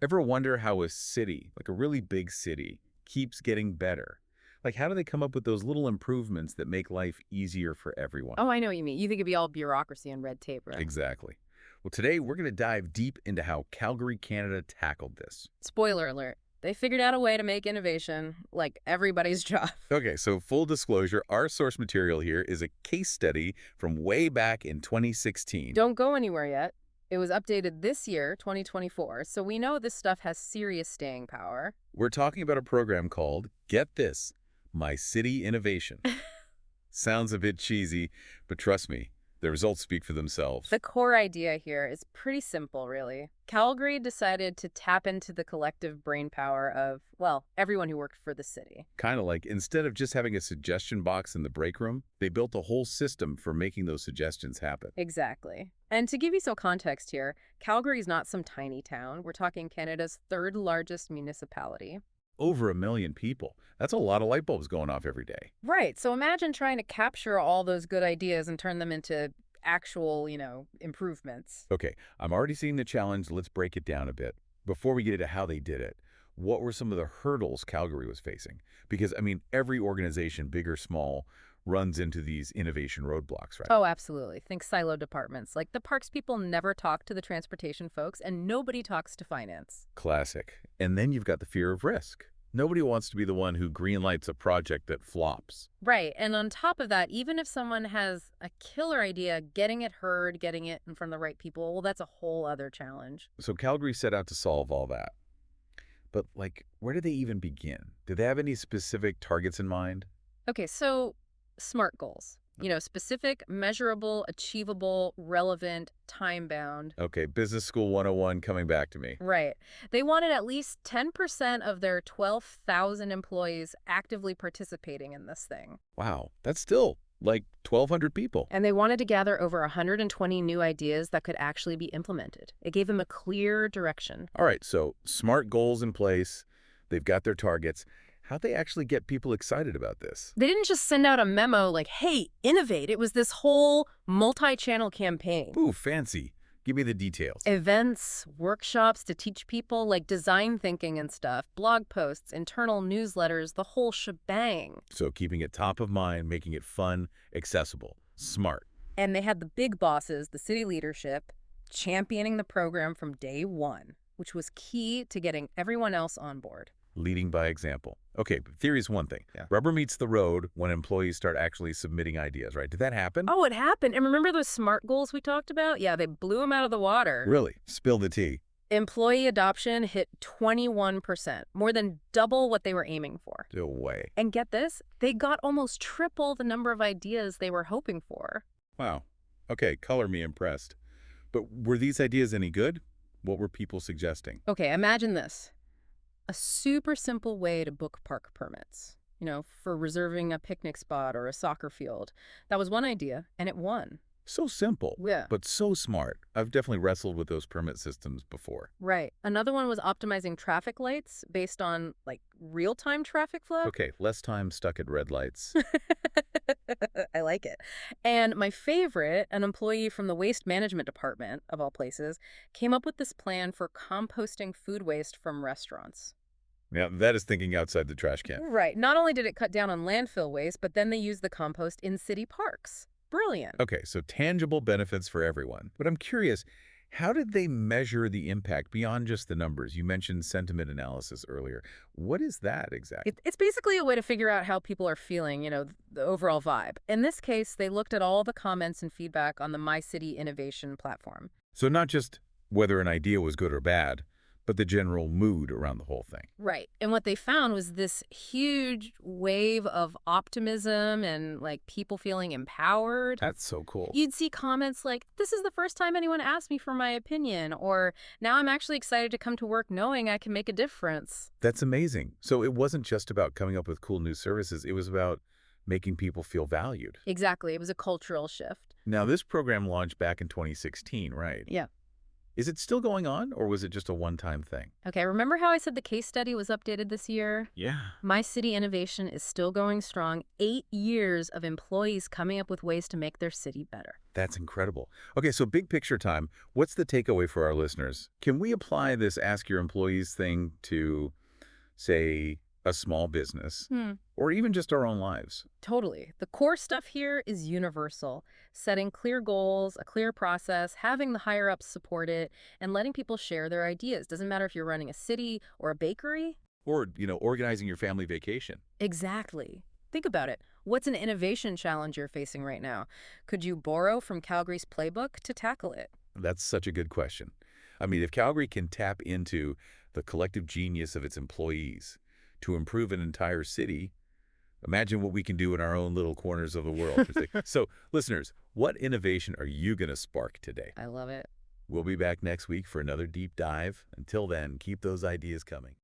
Ever wonder how a city, like a really big city, keeps getting better? Like, how do they come up with those little improvements that make life easier for everyone? Oh, I know what you mean. You think it'd be all bureaucracy and red tape, right? Exactly. Well, today we're going to dive deep into how Calgary, Canada tackled this. Spoiler alert. They figured out a way to make innovation like everybody's job. Okay, so full disclosure, our source material here is a case study from way back in 2016. Don't go anywhere yet. It was updated this year, 2024, so we know this stuff has serious staying power. We're talking about a program called, get this, My City Innovation. Sounds a bit cheesy, but trust me, the results speak for themselves. The core idea here is pretty simple, really. Calgary decided to tap into the collective brainpower of, well, everyone who worked for the city. Kind of like, instead of just having a suggestion box in the break room, they built a whole system for making those suggestions happen. Exactly. And to give you some context here, Calgary is not some tiny town. We're talking Canada's third largest municipality. Over 1 million people. That's a lot of light bulbs going off every day. Right. So imagine trying to capture all those good ideas and turn them into actual, improvements. Okay, I'm already seeing the challenge. Let's break it down a bit. Before we get into how they did it, what were some of the hurdles Calgary was facing? Because, I mean, every organization, big or small, runs into these innovation roadblocks, right? Oh, absolutely. Think silo departments. Like the parks people never talk to the transportation folks and nobody talks to finance. Classic. And then you've got the fear of risk. Nobody wants to be the one who greenlights a project that flops. Right. And on top of that, even if someone has a killer idea, getting it heard, getting it in front of the right people, well, that's a whole other challenge. So Calgary set out to solve all that. But, like, where did they even begin? Did they have any specific targets in mind? Okay, so SMART goals. Specific, measurable, achievable, relevant, time-bound. Okay, Business School 101 coming back to me. Right. They wanted at least 10% of their 12,000 employees actively participating in this thing. Wow, that's still like 1,200 people. And they wanted to gather over 120 new ideas that could actually be implemented. It gave them a clear direction. All right, so SMART goals in place. They've got their targets. How'd they actually get people excited about this? They didn't just send out a memo like, hey, innovate. It was this whole multi-channel campaign. Ooh, fancy. Give me the details. Events, workshops to teach people like design thinking and stuff, blog posts, internal newsletters, the whole shebang. So keeping it top of mind, making it fun, accessible, smart. And they had the big bosses, the city leadership, championing the program from day one, which was key to getting everyone else on board. Leading by example. Okay, but theory is one thing. Yeah. Rubber meets the road when employees start actually submitting ideas, right? Did that happen? Oh, it happened. And remember those SMART goals we talked about? Yeah, they blew them out of the water. Really? Spill the tea. Employee adoption hit 21%, more than double what they were aiming for. No way. And get this, they got almost triple the number of ideas they were hoping for. Wow. Okay, color me impressed. But were these ideas any good? What were people suggesting? Okay, imagine this. A super simple way to book park permits, for reserving a picnic spot or a soccer field. That was one idea, and it won. So simple, Yeah. but so smart. I've definitely wrestled with those permit systems before. Right. Another one was optimizing traffic lights based on, like, real-time traffic flow. Okay, less time stuck at red lights. I like it. And my favorite, an employee from the waste management department, of all places, came up with this plan for composting food waste from restaurants. Yeah, that is thinking outside the trash can. Right. Not only did it cut down on landfill waste, but then they used the compost in city parks. Brilliant. Okay, so tangible benefits for everyone. But I'm curious, how did they measure the impact beyond just the numbers? You mentioned sentiment analysis earlier. What is that exactly? It's basically a way to figure out how people are feeling, the overall vibe. In this case, they looked at all the comments and feedback on the MyCityInnovation platform. So not just whether an idea was good or bad, but the general mood around the whole thing. Right. And what they found was this huge wave of optimism and, like, people feeling empowered. That's so cool. You'd see comments like, this is the first time anyone asked me for my opinion, or now I'm actually excited to come to work knowing I can make a difference. That's amazing. So it wasn't just about coming up with cool new services. It was about making people feel valued. Exactly. It was a cultural shift. Now, this program launched back in 2016, right? Yeah. Is it still going on, or was it just a one-time thing? Okay, remember how I said the case study was updated this year? Yeah. My City Innovation is still going strong. 8 years of employees coming up with ways to make their city better. That's incredible. Okay, so big picture time. What's the takeaway for our listeners? Can we apply this ask your employees thing to, say, a small business, Hmm. or even just our own lives? Totally. The core stuff here is universal. Setting clear goals, a clear process, having the higher ups support it, and letting people share their ideas. Doesn't matter if you're running a city or a bakery. Or, organizing your family vacation. Exactly. Think about it. What's an innovation challenge you're facing right now? Could you borrow from Calgary's playbook to tackle it? That's such a good question. I mean, if Calgary can tap into the collective genius of its employees to improve an entire city, imagine what we can do in our own little corners of the world. So, listeners, what innovation are you going to spark today? I love it. We'll be back next week for another deep dive. Until then, keep those ideas coming.